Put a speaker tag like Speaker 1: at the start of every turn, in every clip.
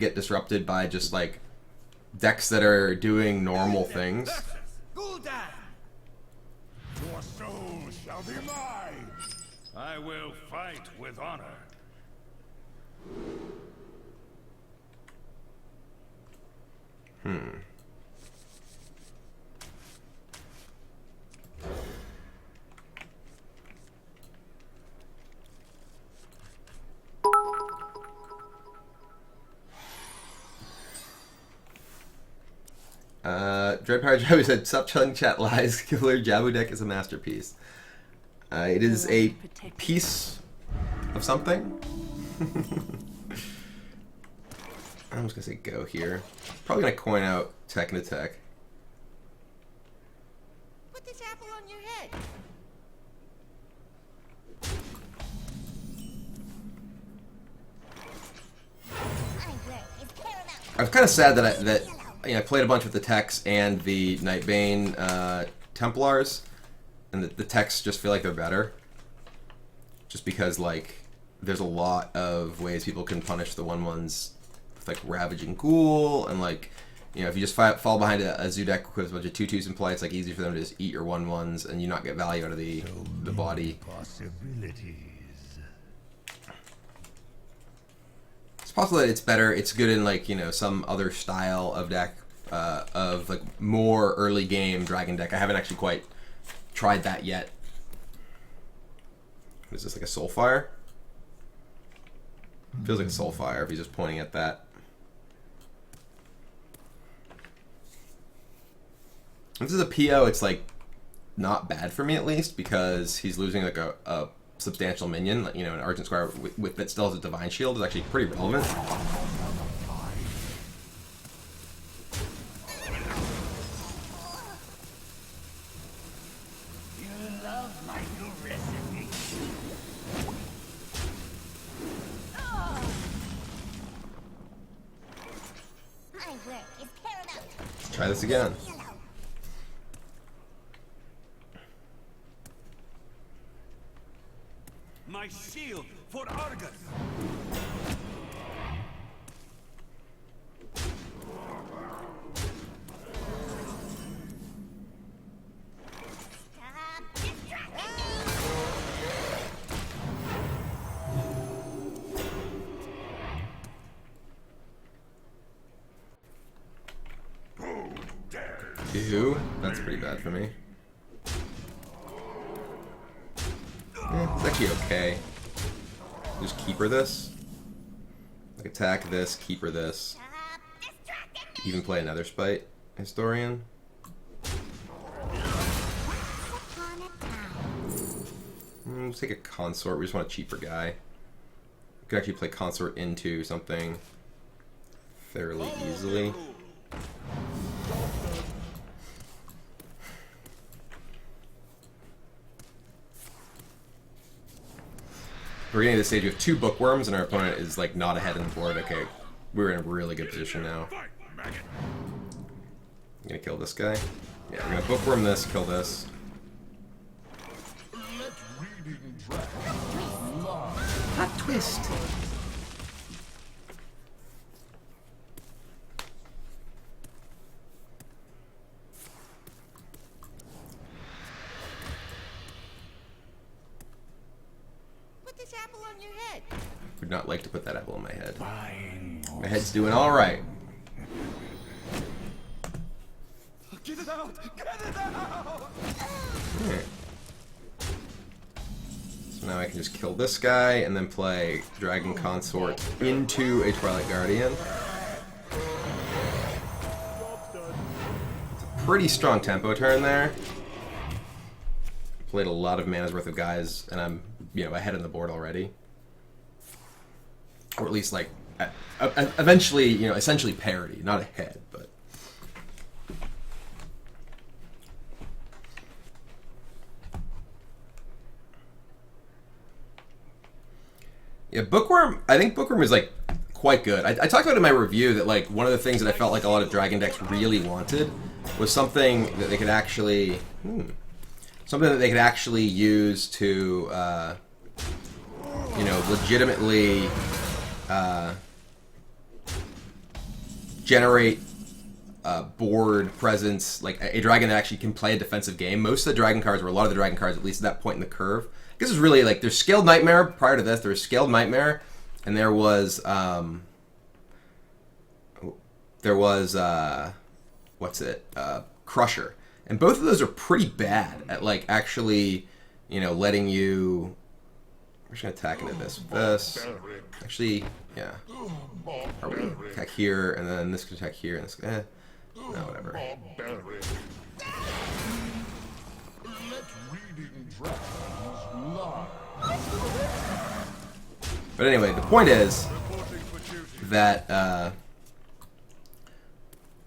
Speaker 1: get disrupted by just like decks that are doing normal things.
Speaker 2: Your soul shall be mine. I will fight with honor.
Speaker 1: Dread Pirate Jabu said, "Stop telling chat lies. Kibler Jabu deck is a masterpiece. It is a piece of something." I'm just gonna say go here. Probably gonna coin out Technotech.
Speaker 3: Put this apple on your head.
Speaker 1: I was kind of sad that I played a bunch with the techs and the Nightbane Templars, and the techs just feel like they're better. Just because like there's a lot of ways people can punish the 1/1s with like Ravaging Ghoul, and like if you just fall behind a zoo deck with a bunch of 2/2s in play, it's like easy for them to just eat your 1/1s and you not get value out of the body.
Speaker 2: Possibilities.
Speaker 1: It's possible that it's better. It's good in like some other style of deck, of like more early game Dragon deck. I haven't actually quite tried that yet. Is this like a Soulfire? Feels like a Soulfire if he's just pointing at that. If this is a PO, it's like not bad for me at least because he's losing like a substantial minion. Like, an Argent Squire with that still has a Divine Shield is actually pretty relevant. Let's try this again.
Speaker 2: My shield for Argus.
Speaker 1: Ew, that's pretty bad for me. It's actually okay. Just keeper this. Like attack this, keeper this. Even play another Spite Historian. Let's take a Consort. We just want a cheaper guy. We could actually play Consort into something fairly easily. We're getting to the stage with 2 bookworms and our opponent is like not ahead in the board. Okay, we're in a really good position now. I'm gonna kill this guy. Yeah, we're gonna bookworm this, kill this. Hot twist.
Speaker 3: This apple on your head.
Speaker 1: Would not like to put that apple on my head. My head's doing all right.
Speaker 2: Get it out! Get it out!
Speaker 1: Okay. So now I can just kill this guy and then play Dragon Consort into a Twilight Guardian. It's a pretty strong tempo turn there. Played a lot of mana's worth of guys, and I'm ahead on the board already, or at least like eventually essentially parity, not ahead, but yeah, Bookworm. I think Bookworm is like quite good. I talked about in my review that like one of the things that I felt like a lot of Dragon decks really wanted was something that they could actually use to legitimately generate board presence, like a dragon that actually can play a defensive game. Most of the dragon cards, or a lot of the dragon cards, at least at that point in the curve, this is really like there's Scaled Nightmare. Prior to this, there was Scaled Nightmare, and there was Crusher, and both of those are pretty bad at like actually, letting you. We're just gonna attack into this. Actually, yeah. Are we attack here, and then this can attack here, and this. No, whatever. But anyway, the point is that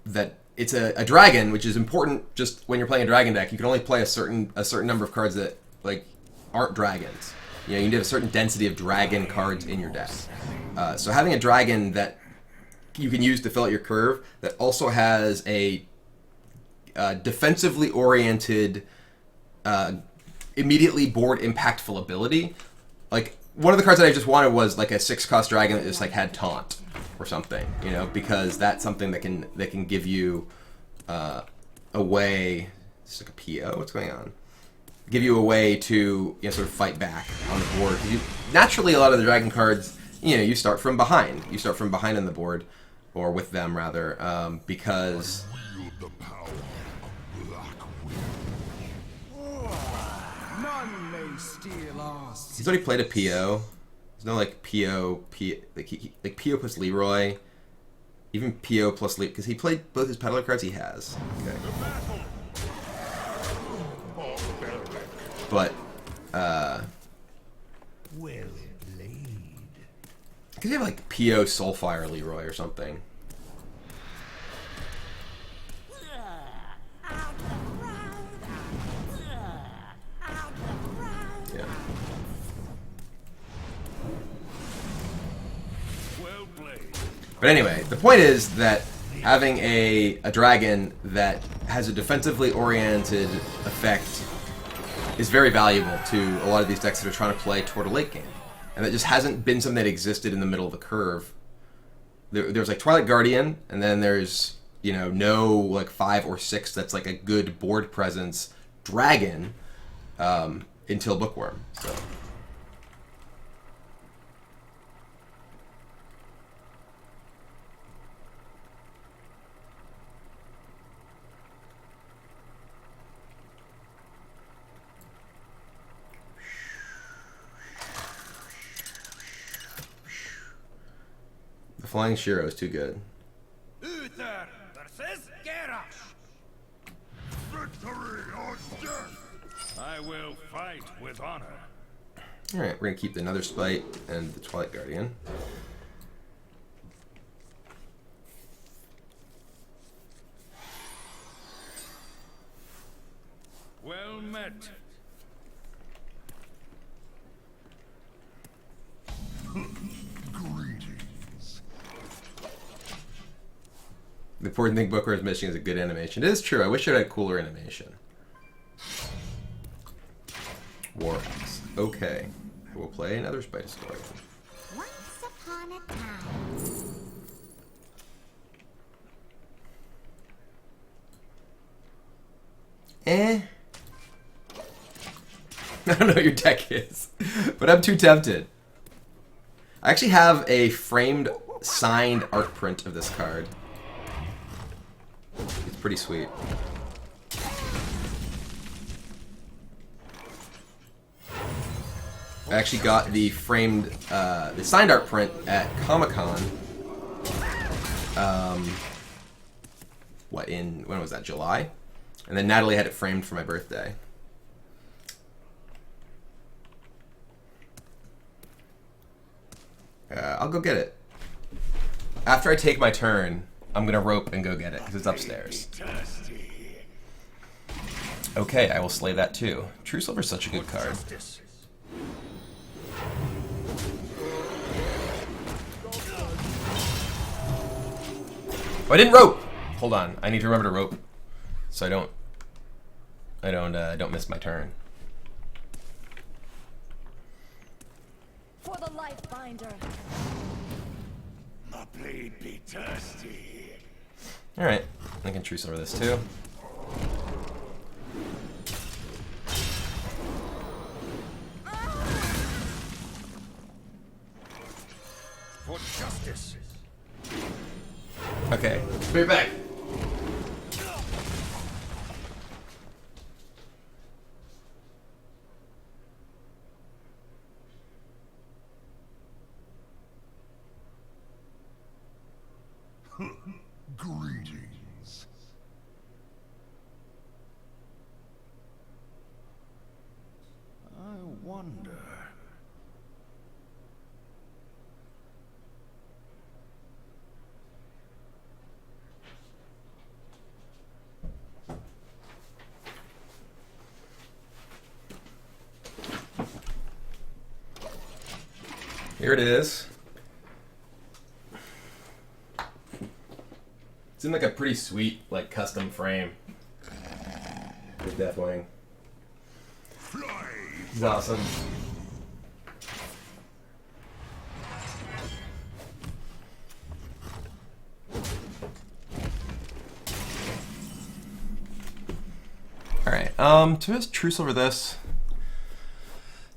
Speaker 1: that it's a dragon, which is important. Just when you're playing a dragon deck, you can only play a certain number of cards that like aren't dragons. You need to have a certain density of dragon cards in your deck. So having a dragon that you can use to fill out your curve that also has a defensively oriented, immediately board impactful ability. Like one of the cards that I just wanted was like a 6-cost dragon that just like had taunt or something, because that's something that can give you a way. It's like a PO. What's going on? Give you a way to sort of fight back on the board. Naturally, a lot of the dragon cards, you start from behind. You start from behind on the board, or with them rather, because.
Speaker 4: None may steal our
Speaker 1: He's already played a PO. There's no like PO like PO plus Leroy, even PO plus Leroy, because he played both his peddler cards. He has. Okay. But
Speaker 4: well played.
Speaker 1: Could you have like PO Soulfire Leroy or something? Yeah.
Speaker 2: Well played.
Speaker 1: But anyway, the point is that having a dragon that has a defensively oriented effect is very valuable to a lot of these decks that are trying to play toward a late game. And that just hasn't been something that existed in the middle of the curve. There's like Twilight Guardian, and then there's, no like 5 or 6 that's like a good board presence dragon until Bookworm. So. The Flying Shiro is too good.
Speaker 2: Uther versus Garrosh. Victory or death. I will fight with honor.
Speaker 1: Alright, we're going to keep the Nether Spite and the Twilight Guardian.
Speaker 2: Well met.
Speaker 1: The important thing Bookworm is missing is a good animation. It is true. I wish it had cooler animation. War Axe. Okay. I will play another Spite Story.
Speaker 3: Once upon a time.
Speaker 1: I don't know what your deck is, but I'm too tempted. I actually have a framed, signed art print of this card. It's pretty sweet. I actually got the framed, the signed art print at Comic-Con. When was that? July? And then Natalie had it framed for my birthday. I'll go get it. After I take my turn, I'm gonna rope and go get it, because it's upstairs. Okay, I will slay that too. True Silver's such a good card. Oh, I didn't rope! Hold on, I need to remember to rope, so I don't miss my turn.
Speaker 5: For the life binder.
Speaker 2: My blade be thirsty.
Speaker 1: Alright, I can truce over this too.
Speaker 2: For justice.
Speaker 1: Okay, be right back.
Speaker 2: Greetings. I wonder.
Speaker 1: Here it is. It's in like a pretty sweet, like custom frame. With Deathwing. He's awesome. Alright, to just truce over this.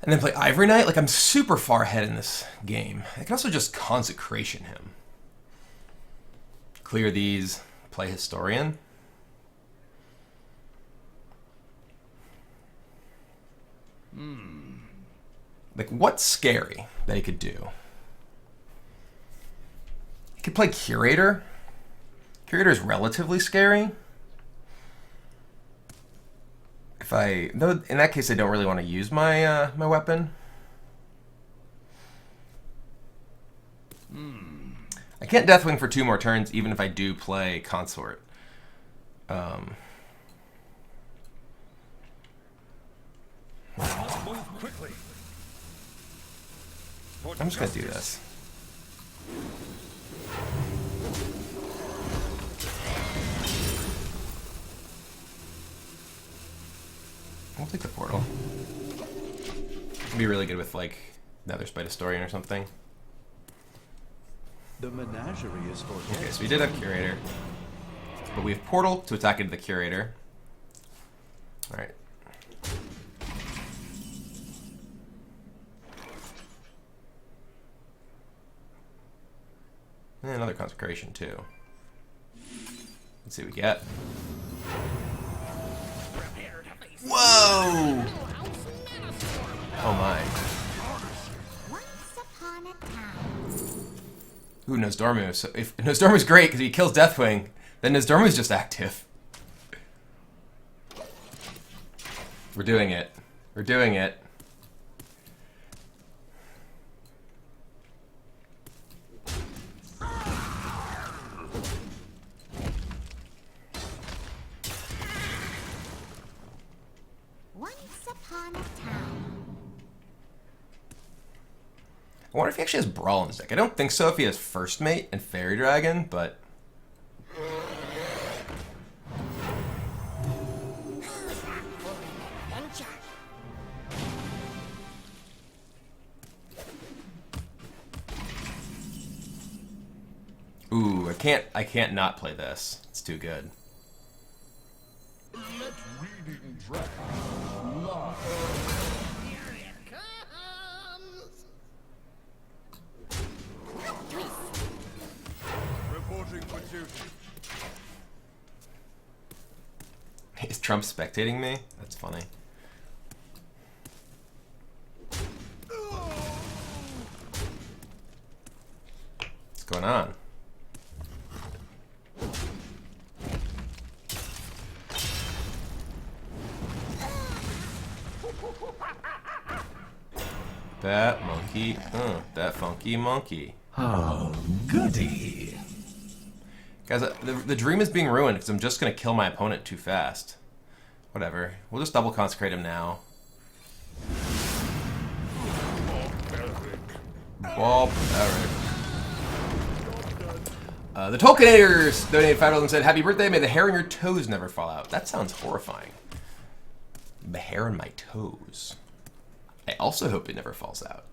Speaker 1: And then play Ivory Knight? Like, I'm super far ahead in this game. I can also just Consecration him. Clear these, play Historian. Like, what's scary that he could do? He could play Curator. Curator is relatively scary. Though in that case, I don't really want to use my my weapon. I can't Deathwing for 2 more turns, even if I do play Consort.
Speaker 2: Must move quickly. For
Speaker 1: I'm just gonna do
Speaker 2: justice.
Speaker 1: this. I'll take the portal. It'd be really good with like Nether Spite Historian or something.
Speaker 5: The menagerie is for
Speaker 1: Okay, so we did have Curator. But we have Portal to attack into the Curator. Alright. And another Consecration too. Let's see what we get. Whoa! Oh my.
Speaker 3: Once upon a time.
Speaker 1: Ooh, Nosdormu. So if Nosdormu's great because he kills Deathwing, then Nosdormu's just active. We're doing it. We're doing it.
Speaker 3: Once upon a time.
Speaker 1: I wonder if he actually has Brawl in his deck. I don't think so if he has First Mate and Fairy Dragon, but... Ooh, I can't not play this. It's too good.
Speaker 2: Let reading drag lie. Reporting for duty.
Speaker 1: Is Trump spectating me? That's funny. What's going on? That monkey, that funky monkey.
Speaker 4: Oh, goody.
Speaker 1: Guys, the dream is being ruined because I'm just going to kill my opponent too fast. Whatever. We'll just double consecrate him now. Ball Eric. The Tolkienators donated $5 and said, "Happy birthday, may the hair on your toes never fall out." That sounds horrifying. The hair on my toes. I also hope it never falls out.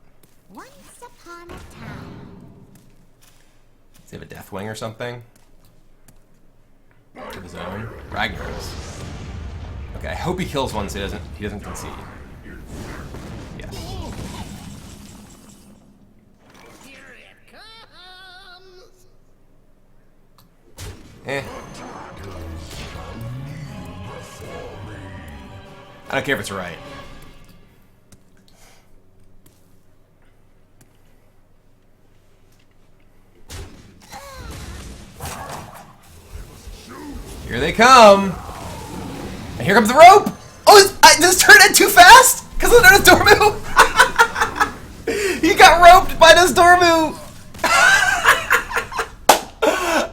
Speaker 3: Once upon a time.
Speaker 1: Does he have a Deathwing or something? To the zone. Ragnar's. Okay, I hope he kills one so he doesn't concede. Yes.
Speaker 5: Here it comes.
Speaker 1: Eh. I don't care if it's right. Here they come! And here comes the rope! Oh, does this turn it too fast? Because of the Dormu? He got roped by this Dormu!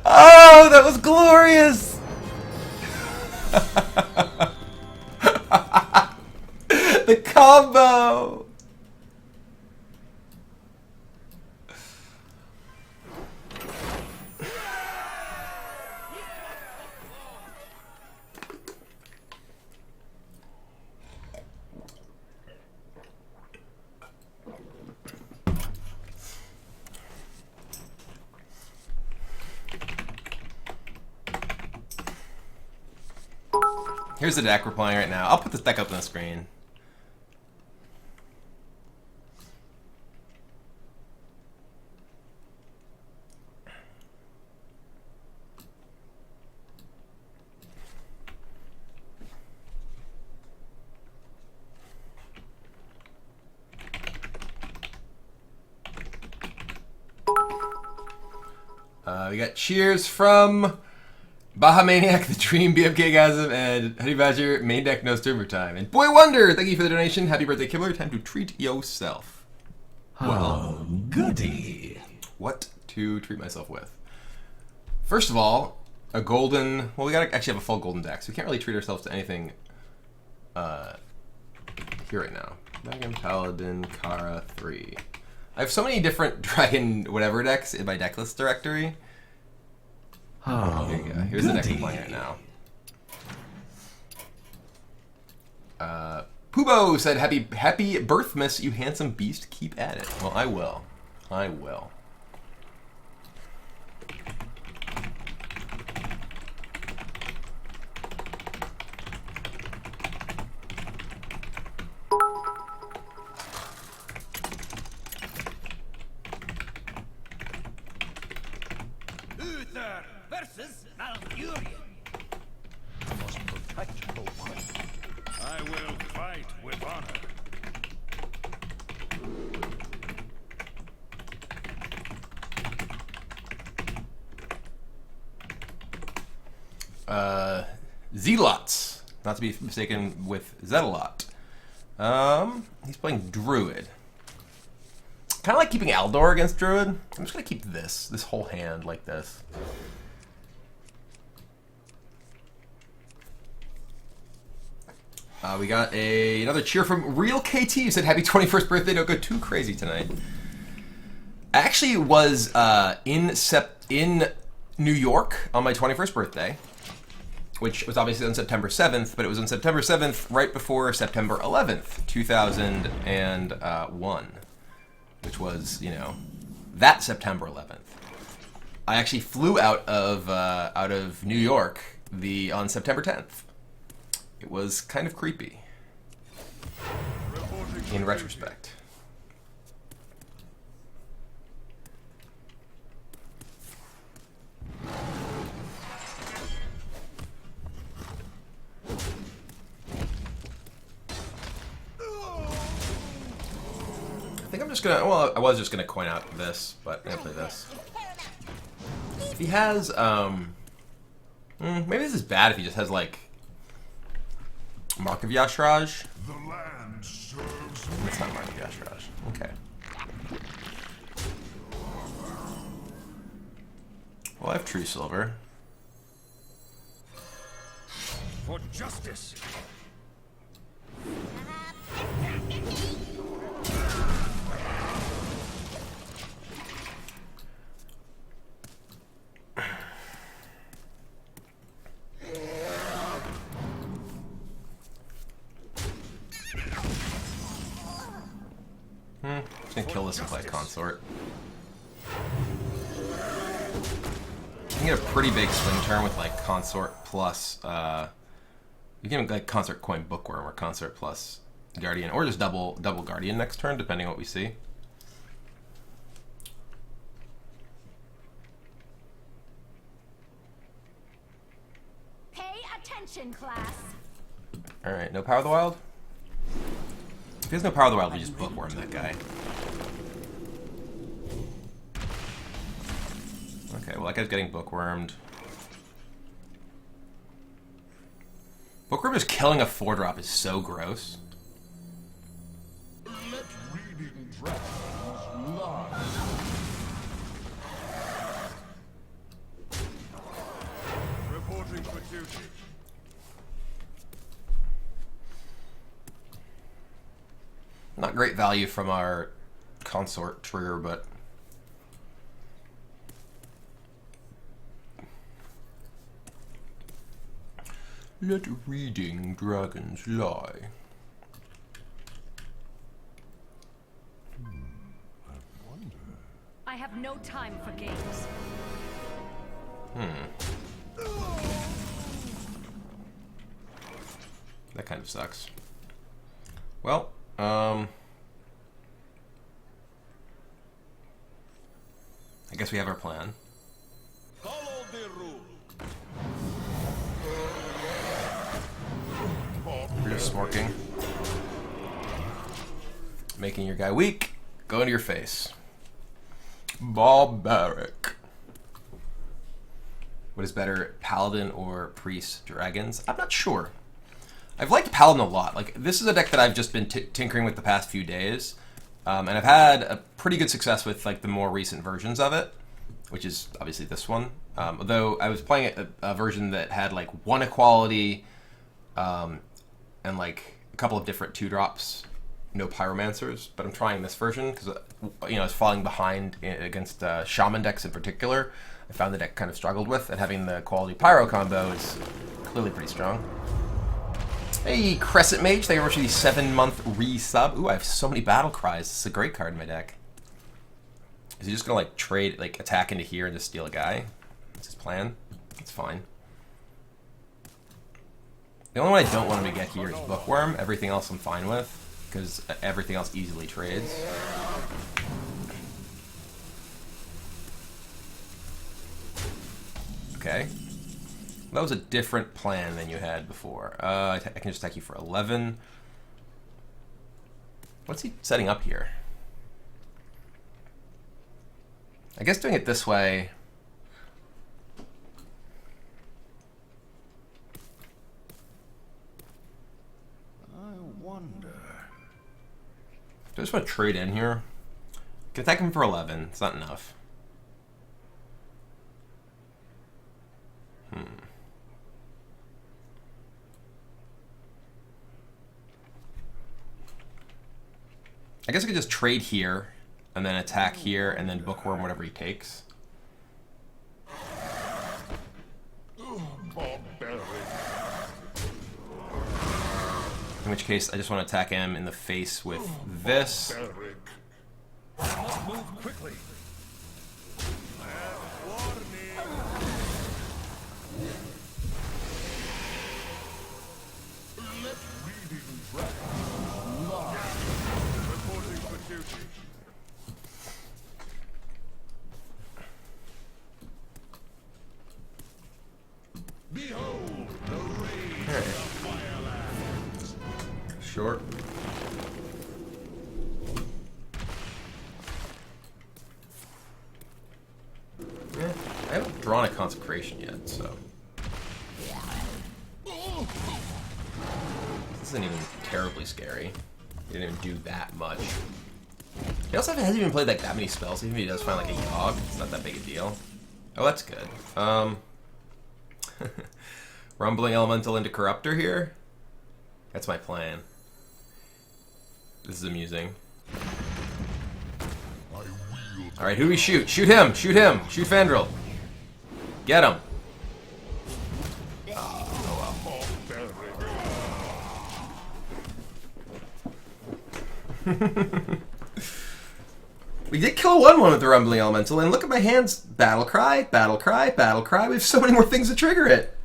Speaker 1: Oh, that was glorious! The combo! Here's the deck we're playing right now. I'll put this deck up on the screen. We got cheers from Baja Maniac, The Dream, BMKGasm, and Honey Badger, main deck no streamer time. And Boy Wonder, thank you for the donation. Happy birthday, Kibler. Time to treat yourself.
Speaker 4: Oh, goody.
Speaker 1: What to treat myself with? First of all, a golden... Well, we gotta actually have a full golden deck, so we can't really treat ourselves to anything here right now. Dragon, Paladin, Kara, 3. I have so many different Dragon whatever decks in my deck list directory.
Speaker 4: Oh,
Speaker 1: Here you go. Here's the deck I'm playing right now. Pubo said, happy birthmas, you handsome beast. Keep at it. Well, I will. I will.
Speaker 5: Uther versus Malfurion.
Speaker 2: I must protect the one. I will fight with honor.
Speaker 1: Zealots. Not to be mistaken with Zetalot. He's playing Druid. Kind of like keeping Aldor against Druid. I'm just going to keep this whole hand like this. We got another cheer from Real KT, who said, happy 21st birthday, don't go too crazy tonight. I actually was in New York on my 21st birthday, which was obviously on September 7th, but it was on September 7th right before September 11th, 2001. Which was, you know, that September 11th. I actually flew out of New York on September 10th. It was kind of creepy, in retrospect. I think I'm just gonna, well, I was just gonna coin out this, but I'm gonna play this. If he has, maybe this is bad if he just has, like, Mark of Yashraj.
Speaker 2: The land serves
Speaker 1: It's not Mark of Yashraj. Okay. Well, I have True Silver.
Speaker 2: for justice.
Speaker 1: Just gonna kill this and play Consort. I think get a pretty big swing turn with like Consort plus. You can like Consort Coin Bookworm or Consort plus Guardian, or just double Guardian next turn, depending on what we see.
Speaker 6: Pay attention, class.
Speaker 1: All right, no Power of the Wild. If he has no Power of the Wild, we just Bookworm that guy. Okay, well that guy's getting Bookwormed. Bookworm is killing a 4-drop is so gross.
Speaker 2: Let reading dragons lie. Reporting for duty.
Speaker 1: Not great value from our Consort trigger, but let reading dragons lie.
Speaker 6: I have no time for games.
Speaker 1: That kind of sucks. Well, I guess we have our plan.
Speaker 2: Follow the rule.
Speaker 1: We're just smorking. Making your guy weak. Go into your face. Barbaric. What is better, Paladin or Priest Dragons? I'm not sure. I've liked Paladin a lot. Like, this is a deck that I've just been tinkering with the past few days. And I've had a pretty good success with like the more recent versions of it, which is obviously this one. Although I was playing a version that had like 1 equality and like a couple of different 2-drops, no pyromancers. But I'm trying this version because I was falling behind against shaman decks in particular. I found the deck kind of struggled with, and having the quality pyro combo is clearly pretty strong. Hey, Crescent Mage, thank you very much for the 7-month resub. Ooh, I have so many battle cries. This is a great card in my deck. Is he just gonna like trade, like attack into here and just steal a guy? That's his plan. That's fine. The only one I don't want him to get here is Bookworm. Everything else I'm fine with, because everything else easily trades. Okay. That was a different plan than you had before. I can just attack you for 11. What's he setting up here? I guess doing it this way.
Speaker 2: I wonder.
Speaker 1: Do I just want to trade in here? I can attack him for 11. It's not enough. I guess I could just trade here, and then attack here, and then Bookworm whatever he takes.
Speaker 2: Barbaric.
Speaker 1: In which case, I just want to attack him in the face with this.
Speaker 2: Barbaric. Must move quickly. Warning. Let reading dragons lie. Reporting for duty. Behold the rage
Speaker 1: Alright.
Speaker 2: of Firelands.
Speaker 1: Short. Yeah, I haven't drawn a Consecration yet, so. This isn't even terribly scary. He didn't even do that much. He also hasn't even played like that many spells. Even if he does find like a Yogg, it's not that big a deal. Oh, that's good. Rumbling Elemental into Corruptor here? That's my plan. This is amusing. Alright, who do we shoot? Shoot him! Shoot him! Shoot Fandral! Get him! We did kill one with the Rumbling Elemental, and look at my hands. Battle Cry, Battle Cry, Battle Cry. We have so many more things to trigger it.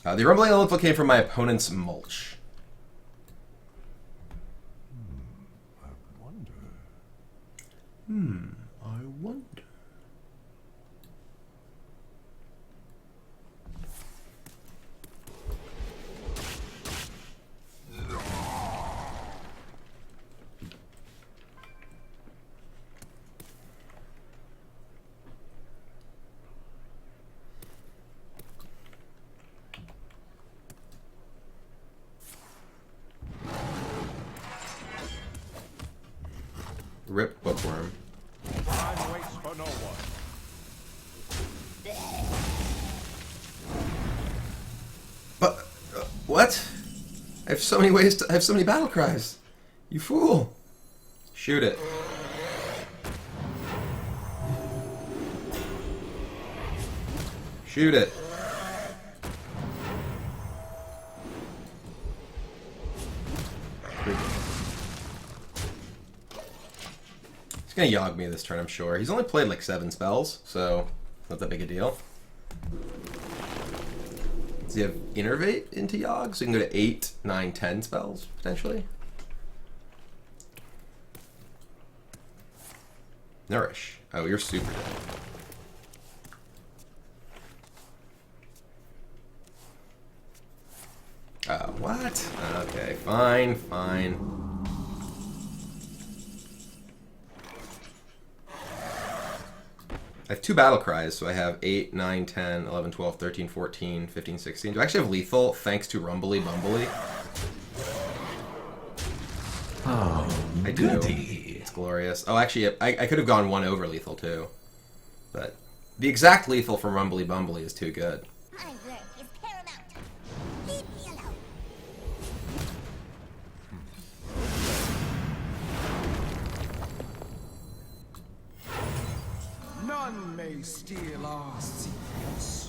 Speaker 1: The Rumbling Elemental came from my opponent's Mulch.
Speaker 2: I wonder.
Speaker 1: I wonder. Rip Bookworm.
Speaker 2: Time waits for no one.
Speaker 1: But what? I have so many ways to. I have so many battle cries. You fool! Shoot it. Shoot it. He's gonna Yogg me this turn, I'm sure. He's only played like 7 spells, so not that big a deal. Does he have Innervate into Yogg? So he can go to 8, 9, 10 spells, potentially? Nourish. Oh, you're super dead. Oh, what? Okay, fine, fine. I have 2 battle cries, so I have 8, 9, 10, 11, 12, 13, 14, 15, 16. Do I actually have lethal thanks to Rumbly Bumbly?
Speaker 4: Oh,
Speaker 1: I do.
Speaker 4: goody.
Speaker 1: It's glorious. Oh, actually, I could have gone 1 over lethal too. But the exact lethal from Rumbly Bumbly is too good.
Speaker 3: My work is paramount. Leave me alone.
Speaker 5: None may steal our secrets.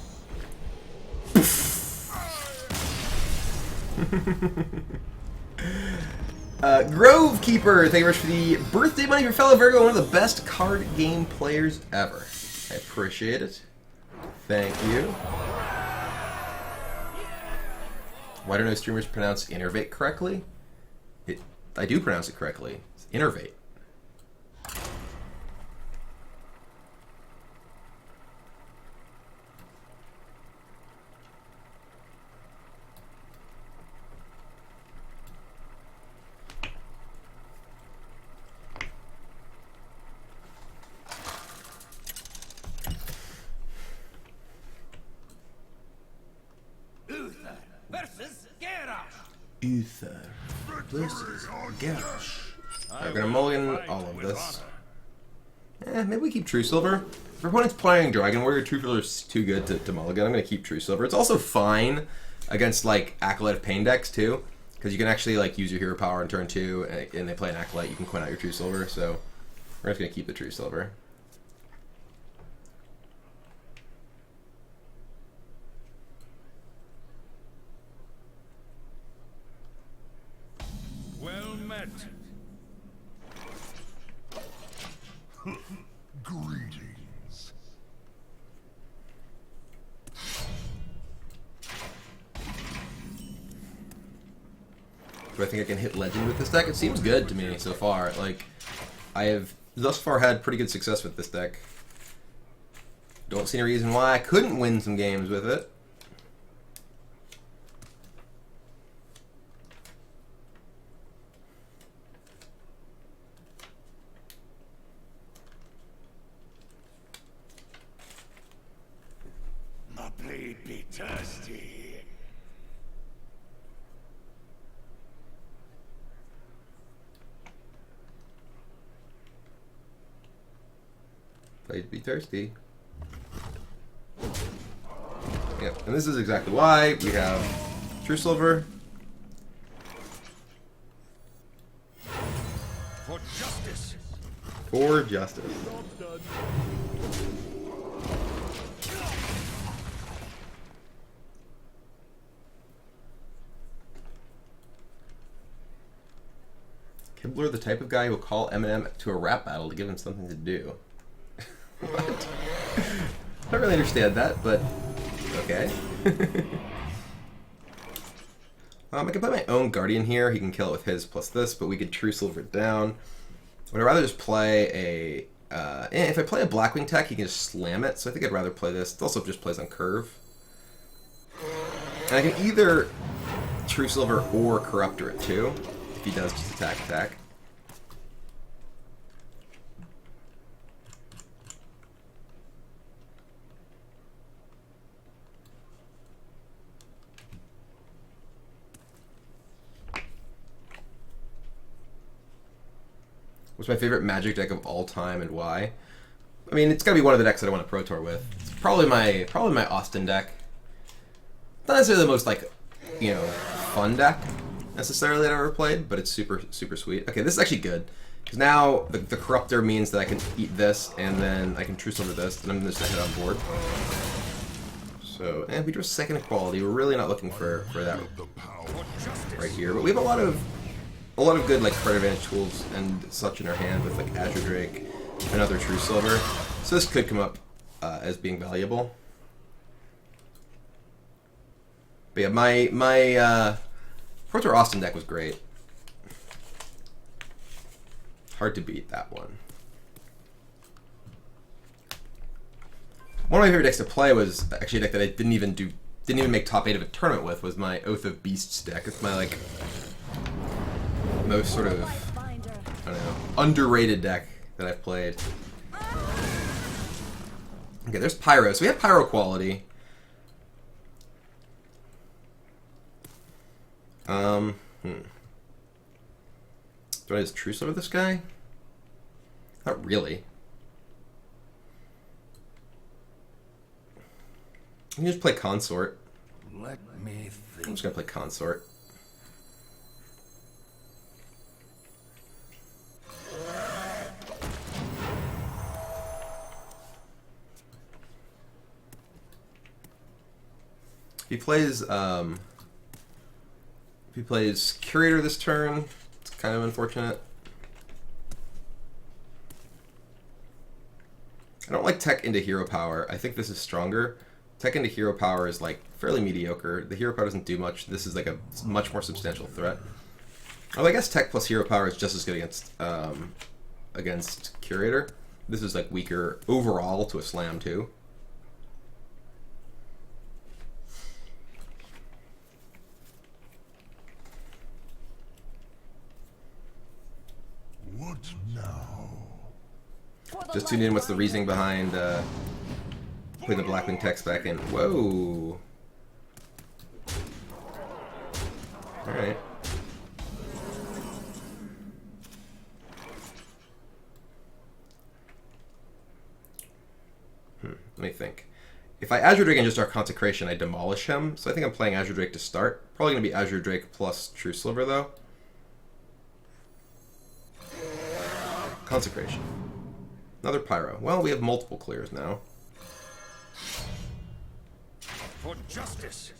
Speaker 1: Grove Keeper, thank you very much for the birthday money for fellow Virgo, one of the best card game players ever. I appreciate it. Thank you. Why don't no streamers pronounce Innervate correctly? I do pronounce it correctly. It's Innervate.
Speaker 5: Uther versus Garrosh.
Speaker 1: Uther versus Garrosh. I'm gonna mulligan all of this. Maybe we keep True Silver. If our opponent's playing Dragon Warrior, True Silver is too good to mulligan. I'm gonna keep True Silver. It's also fine against like Acolyte of Pain decks too, because you can actually like use your hero power in turn 2, and they play an Acolyte. You can coin out your True Silver. So we're just gonna keep the True Silver.
Speaker 2: Well met.
Speaker 7: Greetings.
Speaker 1: Do I think I can hit Legend with this deck? It seems good to me so far. Like, I have thus far had pretty good success with this deck. Don't see any reason why I couldn't win some games with it.
Speaker 7: My blade be thirsty.
Speaker 1: Blade be thirsty. Yep, and this is exactly why we have True Silver.
Speaker 2: For justice.
Speaker 1: For justice. Kibler the type of guy who will call Eminem to a rap battle to give him something to do? What? I don't really understand that, but okay. I can play my own Guardian here. He can kill it with his plus this, but we could True Silver it down. Would I rather just play a... if I play a Blackwing tech, he can just slam it, so I think I'd rather play this. It also just plays on curve. And I can either True Silver or Corruptor it too, if he does just attack. What's my favorite Magic deck of all time and why? I mean, it's gotta be one of the decks that I want to Pro Tour with. It's probably my Austin deck. Not necessarily the most, like, you know, fun deck necessarily that I've ever played, but it's super sweet. Okay, this is actually good because now the Corruptor means that I can eat this and then I can True Silver this, and I'm just gonna hit on board. So, and we drew a second equality. We're really not looking for that right here, but we have a lot of good like card advantage tools and such in our hand with like Azure Drake, another True Silver. So this could come up as being valuable. But yeah, my Pro Tour Austin deck was great. Hard to beat that one. One of my favorite decks to play was actually a deck that I didn't even make top 8 of a tournament with, was my Oath of Beasts deck. It's my like most sort of, I don't know, underrated deck that I've played. Okay, there's Pyro. So we have Pyro quality. Do I just True Silver this guy? Not really. I can just play Consort.
Speaker 7: Let me think.
Speaker 1: I'm just gonna play Consort. If he plays Curator this turn, it's kind of unfortunate. I don't like Tech into Hero Power. I think this is stronger. Tech into Hero Power is like fairly mediocre. The Hero Power doesn't do much. This is like a much more substantial threat. Oh, I guess Tech plus Hero Power is just as good against Curator. This is like weaker overall to a Slam too.
Speaker 7: What now?
Speaker 1: Just tune in. What's the reasoning behind putting the Blackwing text back in? Whoa. All right. Let me think. If I Azure Drake and just start Consecration, I demolish him. So I think I'm playing Azure Drake to start. Probably going to be Azure Drake plus True Silver, though. Consecration. Another Pyro. Well, we have multiple clears now.
Speaker 2: For justice.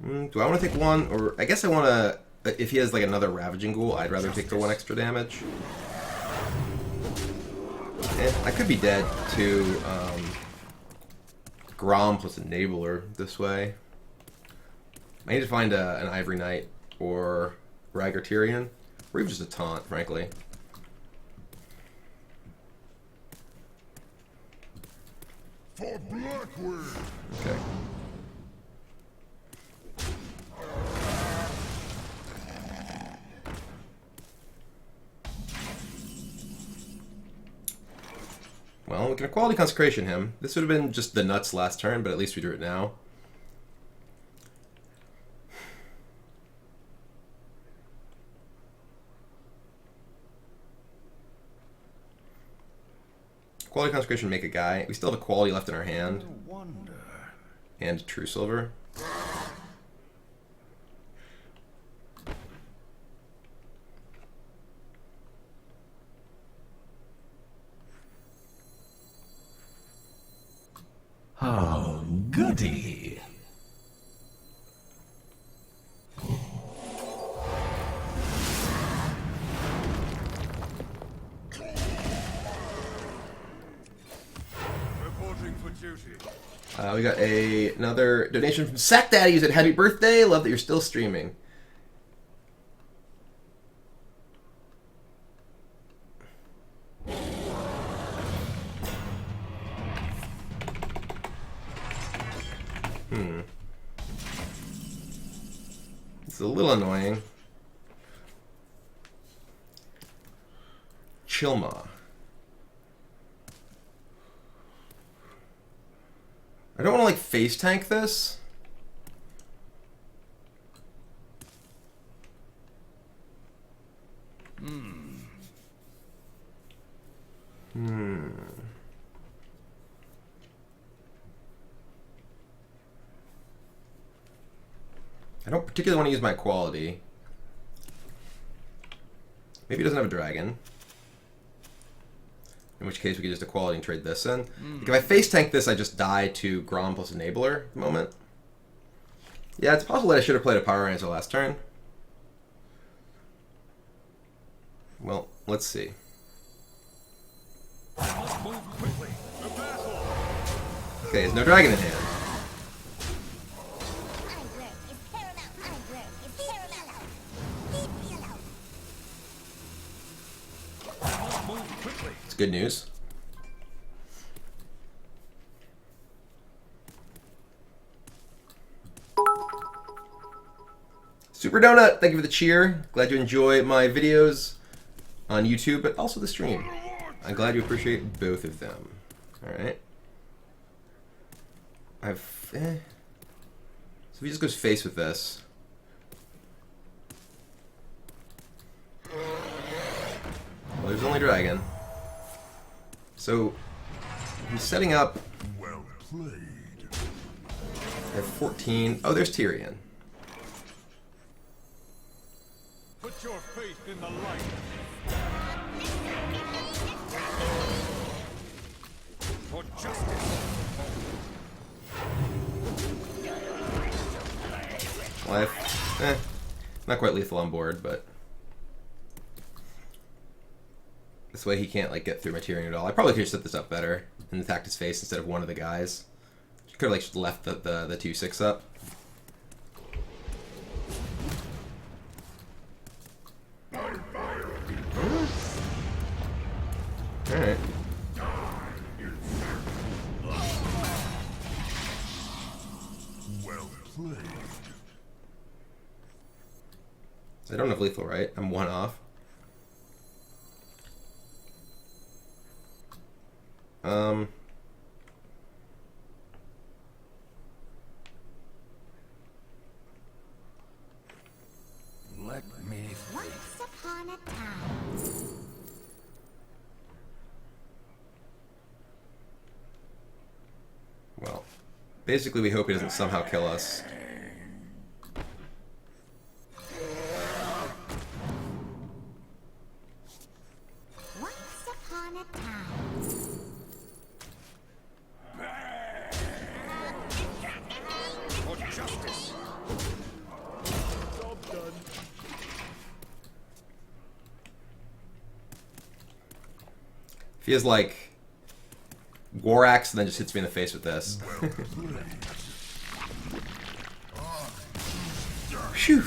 Speaker 1: Do I want to take one? Or I guess I want to... If he has like another Ravaging Ghoul, I'd rather take the 1 extra damage. I could be dead to Grom plus Enabler this way. I need to find an Ivory Knight or Rhaegar Tyrion, or even just a Taunt, frankly.
Speaker 7: For Blackwood.
Speaker 1: Okay. Well, we can Equality Consecration him. This would have been just the nuts last turn, but at least we drew it now. Quality Consecration, make a guy. We still have a quality left in our hand. And True Silver.
Speaker 4: Oh, goody.
Speaker 2: for duty.
Speaker 1: We got another donation from Sack Daddy. Who said, "Happy birthday! Love that you're still streaming." It's a little annoying. Chilma. I don't want to like face tank this. I don't particularly want to use my quality. Maybe he doesn't have a dragon. In which case we could just equality and trade this in. Like if I face tank this, I just die to Grom plus Enabler at the moment. Yeah, it's possible that I should have played a Power Ranger last turn. Well, let's see.
Speaker 2: Move quickly. To battle.
Speaker 1: Okay, there's no dragon in hand.
Speaker 3: Aggro is paramount. Aggro is paramount. Leave me alone.
Speaker 2: Move quickly.
Speaker 1: It's good news. Super Donut, thank you for the cheer. Glad you enjoy my videos on YouTube, but also the stream. I'm glad you appreciate both of them. Alright. So if he just goes face with this. Well, there's only dragon. So he's setting up.
Speaker 7: Well played.
Speaker 1: I have 14. Oh, there's Tyrion.
Speaker 2: Put your faith in the light. For justice.
Speaker 1: Life. Not quite lethal on board, but this way he can't like get through my Tyrion at all. I probably could have set this up better and attacked his face instead of one of the guys. Could have like just left the 2/6 up. Alright.
Speaker 7: Well played.
Speaker 1: I don't have lethal, right? I'm one off.
Speaker 7: Let me think.
Speaker 3: Once upon a time.
Speaker 1: Well, basically we hope he doesn't somehow kill us.
Speaker 3: Once upon a time.
Speaker 2: For justice. Job done.
Speaker 1: If he has like War Axe and then just hits me in the face with this. Phew.